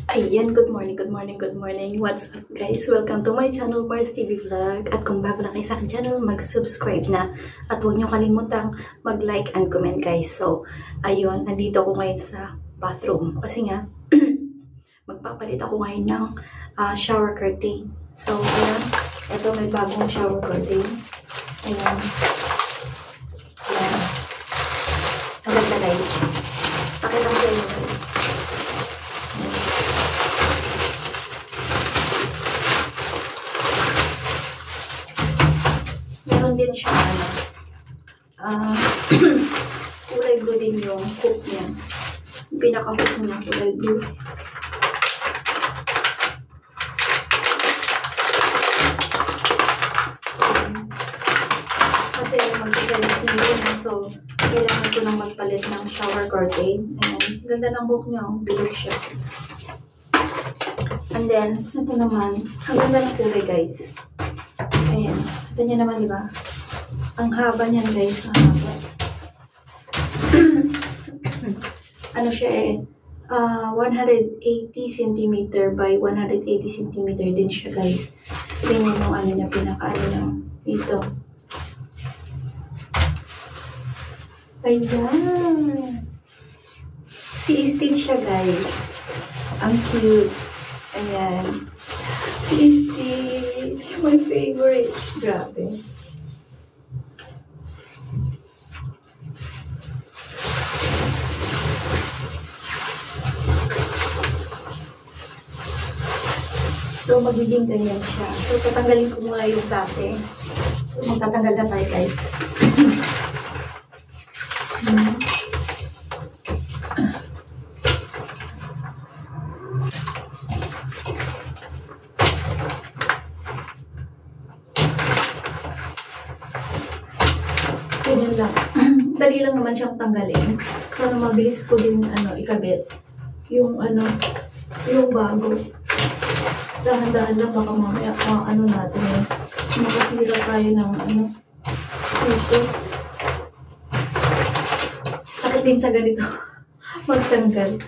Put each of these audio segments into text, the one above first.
Ayan, good morning, good morning, good morning. What's up guys? Welcome to my channel, Mars TV Vlog. At kung bago lang kayo sa akin channel, mag-subscribe na. At huwag niyo kalimutang mag-like and comment guys. So, ayun, nandito ako ngayon sa bathroom. Kasi nga, magpapalit ako ngayon ng shower curtain. So, ayan, ito may bagong shower curtain. Ayan. Ayan. Ang ganda guys. Pakita ko sa inyo guys. Din siya kulay blue din yung hook niya. Yung pinaka-hook niya kulay blue. Kasi magpigalis niyo yun. So, kailangan ko nang magpalit ng shower curtain. Ayan. Ganda ng hook niya. Bilog siya. And then, ito naman. Ang ganda ng kulay guys. Ayan. Ito niya naman, diba? Ang haba niyan guys. Ang haba. Ano siya eh. 180 cm by 180 cm din siya guys. Ganyan yung ano niya. Pinaka-ano niya. Dito. Ayan. Si Stitch siya guys. Ang cute. Ayan. Si Stitch, my favorite. Grabe. So, magiging ganyan siya. So, tatanggalin ko muna yung dati. So, magtatanggal na tayo guys. Ganyan lang. Dali lang naman siyang tanggalin. Sana mabilis ko din ikabit. Yung yung bago. Dahan-dahan lang baka mamaya natin eh. Makasira tayo ng dito. Sakit din sa ganito. Magtanggal.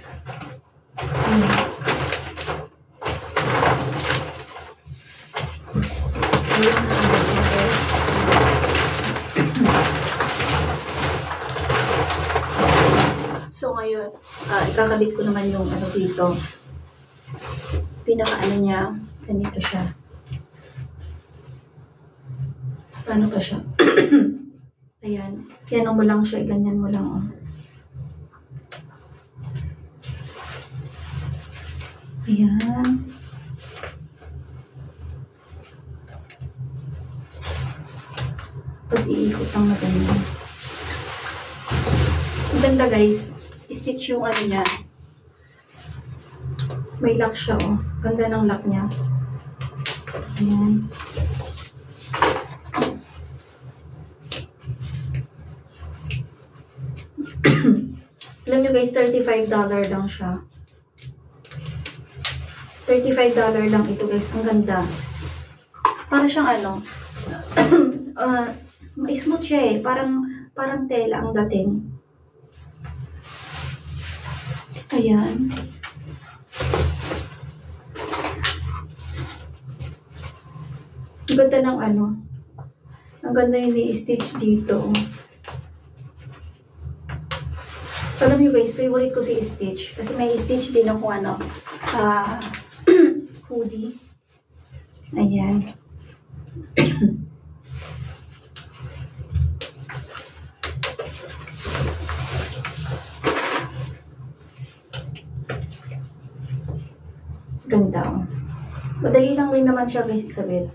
So ngayon, ikakabit ko naman yung dito. Pinaka niya, ganito siya. Paano pa siya? Ayan. Yan mo lang siya, ganyan mo lang. Oh. Ayan. Tapos iikot lang na ganyan. Ang ganda guys. Stitch yung niya. May lock siya, oh. Ganda ng lock niya. Ayan. Alam nyo guys, $35 lang siya. $35 lang ito guys. Ang ganda. Para siyang smooth siya eh. Parang tela ang dating. Ayan. Ang ganda ng ang ganda yung i-stitch dito. Alam nyo guys, favorite ko si Stitch. Kasi may stitch din ako hoodie. Ayan. Ganda. Madali lang rin naman siya guys ikabit.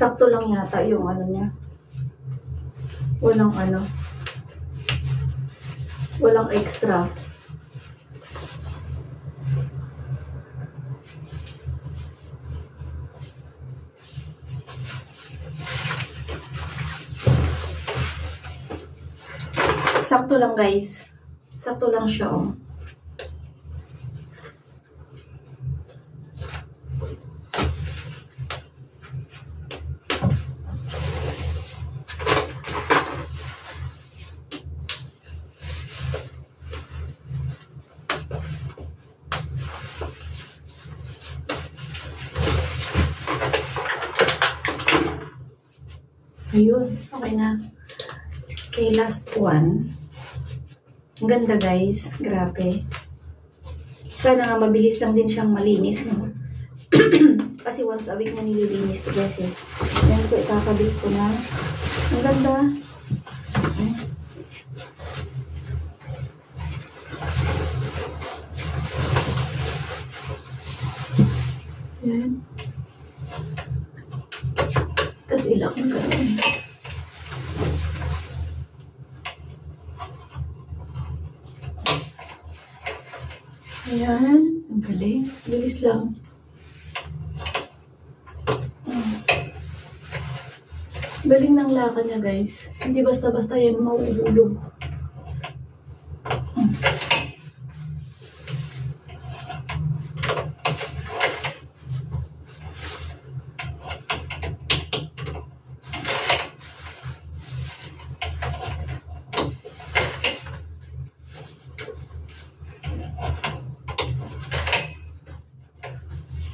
Sakto lang yata yung niya. Walang extra. Sakto lang guys. Sakto lang siya, oh. Ayun, okay na. Okay, last one. Ang ganda guys, grabe. Sana nga mabilis lang din siyang malinis, no? Kasi once a week na nililinis ko guys eh. Ayan, so ikakabit ko na. Ang ganda. Ayan. Tapos ilak yung gano'n. Ayan. Ang galing. Bilis lang. Galing ng lakad niya guys. Hindi basta-basta yan mauulog.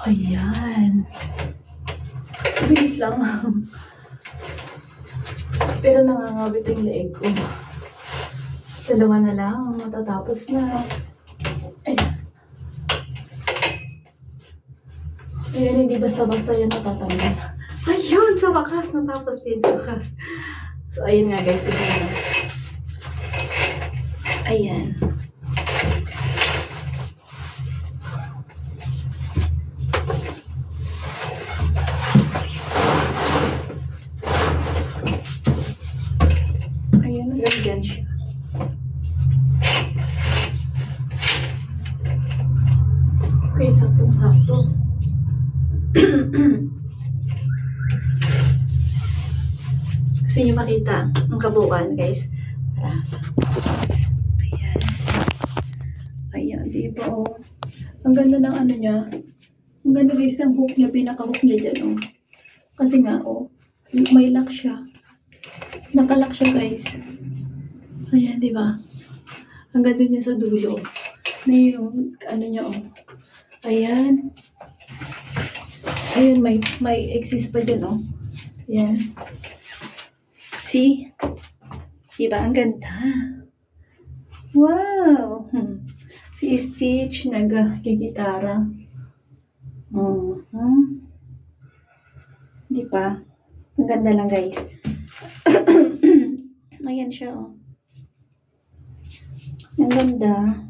Ayan. Bilis lang. Pero nangangabit yung leeg ko. Dalawa na lang. Matatapos na. Ayan. Ayan, hindi basta-basta yan natatanggal. Ayun, sa wakas. Natapos din sa wakas. So, ayun nga guys. Ayan. Ganyan siya. Okay, saktong-sakto. Gusto niyo makita ang kabuuan, guys? Tara, ayan. Ayan, diba, oh. Ang ganda ng ano niya. Ang ganda, guys, ng hook niya. Pinaka-hook niya dyan, oh. Kasi nga, oh, may lock siya. Nakalock siya, guys. Ayan, di ba? Ang ganda niya sa dulo. May yung, ano niya, oh. Ayan. Ayan, may exist pa dyan, oh. Ayan. See? Diba? Ang ganda. Wow! Si Stitch, nag-gitara. Diba? Ang ganda lang, guys. Ayan siya, oh. Ang ganda.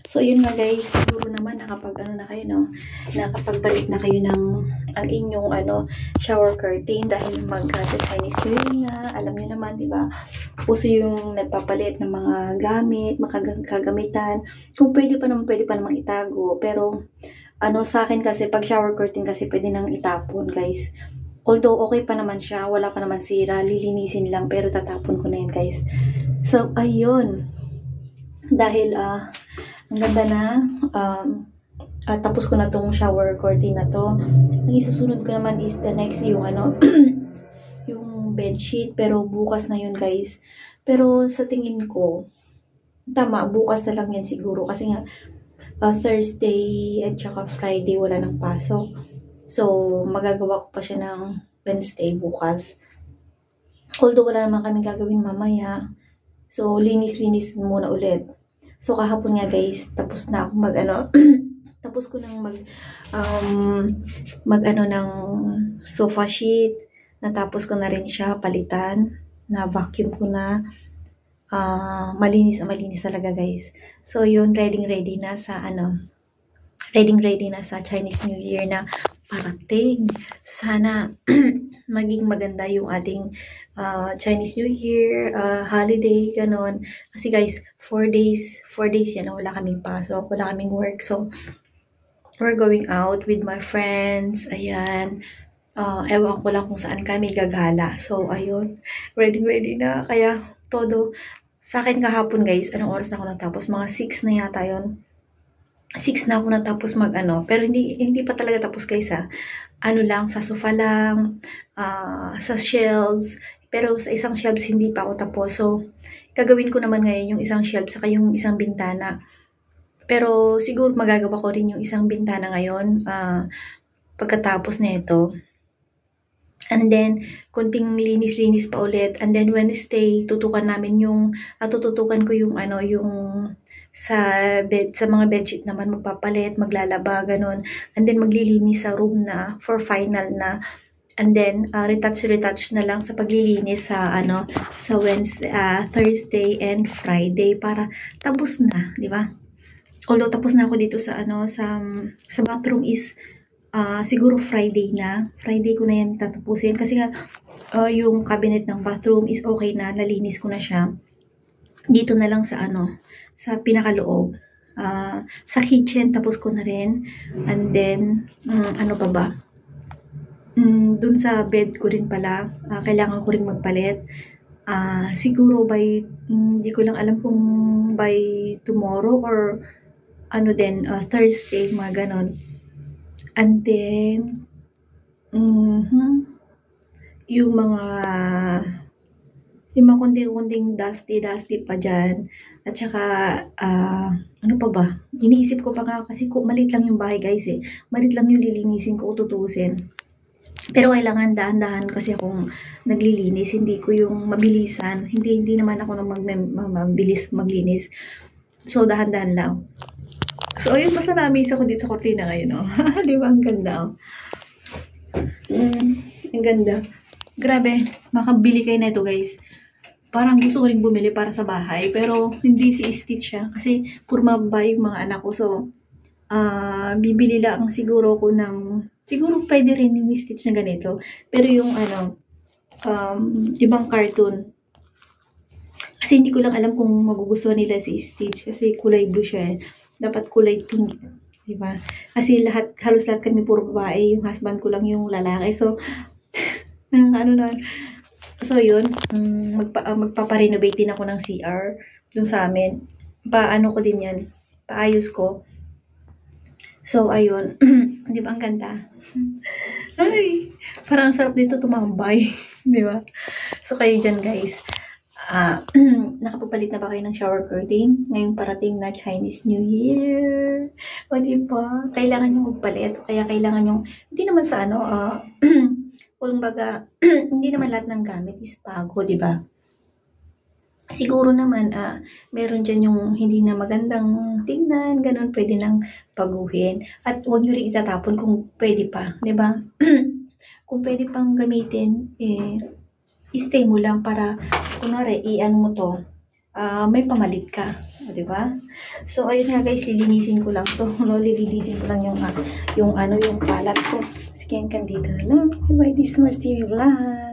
So, yun nga guys, siguro naman nakapag ano na kayo, no? Nakapagpalit na kayo ng ang inyong shower curtain dahil mag-Chinese New Year na. Alam niyo naman, di ba? Puso yung nagpapalit ng mga gamit, makagamitan. Kung pwede pa naman itago. Pero, sa akin kasi, pag shower curtain kasi pwede nang itapon, guys. Although, okay pa naman siya, wala pa naman sira, lilinisin lang, pero tatapon ko na yan, guys. So, ayun. Dahil, ang ganda na, tapos ko na tong shower curtain na to. Ang isusunod ko naman is the next yung yung bedsheet, pero bukas na yun, guys. Pero sa tingin ko, tama, bukas na lang yan siguro kasi nga Thursday at saka Friday wala nang pasok. So, magagawa ko pa siya ng Wednesday bukas. Although wala naman kami gagawin mamaya. So, linis-linis muna ulit. So, kahapon nga guys, tapos na ako tapos ko nang ng sofa sheet. Natapos ko na rin siya palitan. Na vacuum ko na. Malinis talaga guys. So, yun, ready na sa ready na sa Chinese New Year na parating. Sana maging maganda yung ating Chinese New Year, holiday, ganon. Kasi guys, 4 days yan, wala kaming pasok, wala kaming work. So, we're going out with my friends. Ayan. Ewan ko lang kung saan kami gagala. So, ayun. Ready na. Kaya, todo. Sa akin kahapon guys, anong oras na ako natapos? Mga 6 na yata yun. 6 na ako natapos pero hindi pa talaga tapos guys ha. Lang, sa sofa lang, sa shelves, pero sa isang shelves hindi pa ako tapos. So, gagawin ko naman ngayon yung isang shelf saka yung isang bintana. Pero siguro magagawa ko rin yung isang bintana ngayon, pagkatapos na ito. And then, konting linis-linis pa ulit. And then, Wednesday, tutukan namin yung, tututukan ko yung, yung sa mga bedsheet naman, magpapalit, maglalaba, ganun. And then, maglilinis sa room na, for final na. And then, retouch na lang sa paglilinis sa, sa Wednesday, Thursday and Friday, para tapos na, di ba? Although, tapos na ako dito sa, sa bathroom is, siguro Friday na. Friday ko na yan tatapusin. Kasi nga, yung cabinet ng bathroom is okay na. Nalinis ko na siya. Dito na lang sa sa pinakaloob. Sa kitchen, tapos ko na rin. And then, ano pa ba? Dun sa bed ko rin pala. Kailangan ko rin magpalit. Siguro by, hindi ko lang alam kung by tomorrow or Thursday, mga ganon. And then, yung mga konting-konting dusty pa dyan. At saka, ano pa ba? Iniisip ko pa nga kasi malit lang yung bahay guys eh. Malit lang yung lilinisin ko, tutusin. Pero kailangan dahan-dahan kasi akong naglilinis. Hindi ko yung mabilisan. Hindi naman ako mabilis maglinis. So, dahan-dahan lang. So, ayun, basta na-amaze ako dito sa kortina ngayon, no? Di ba? Ang ganda, ang ganda. Grabe, makabili kayo na ito, guys. Parang gusto ko rin bumili para sa bahay, pero hindi si Stitch siya. Kasi, purma ba yung mga anak ko. So, bibili lang siguro ko ng, siguro pwede rin yung Stitch na ganito. Pero yung, ibang cartoon. Kasi hindi ko lang alam kung magugustuhan nila si Stitch. Kasi kulay blue siya eh. Dapat kulay pink, di ba? Kasi halos lahat kami puro babae, yung husband ko lang yung lalaki. So, so yun, magpaparenovate din ako ng CR dun sa amin. Paano ko din yan, paayos ko. So, ayun, di ba ang ganda? Ay, parang sarap dito tumambay, di ba? So, kayo dyan guys. Nakapapalit na ba kayo ng shower curtain ngayong parating na Chinese New Year? O diba? Kailangan nyo magpalit o kaya kailangan nyo, hindi naman sa kumbaga, hindi naman lahat ng gamit is bago, diba? Siguro naman, meron dyan yung hindi na magandang tingnan, ganun, pwede nang baguhin. At huwag nyo rin itatapon kung pwede pa, diba? Kung pwede pang gamitin, i-stay mo lang para, kunwari, mo to, may pamalit ka, di ba? So, ayun nga guys, lilinisin ko lang to, lilinisin ko lang yung kalat ko. Sige, hanggang dito na lang. Bye-bye, this is Mars TV Vlog.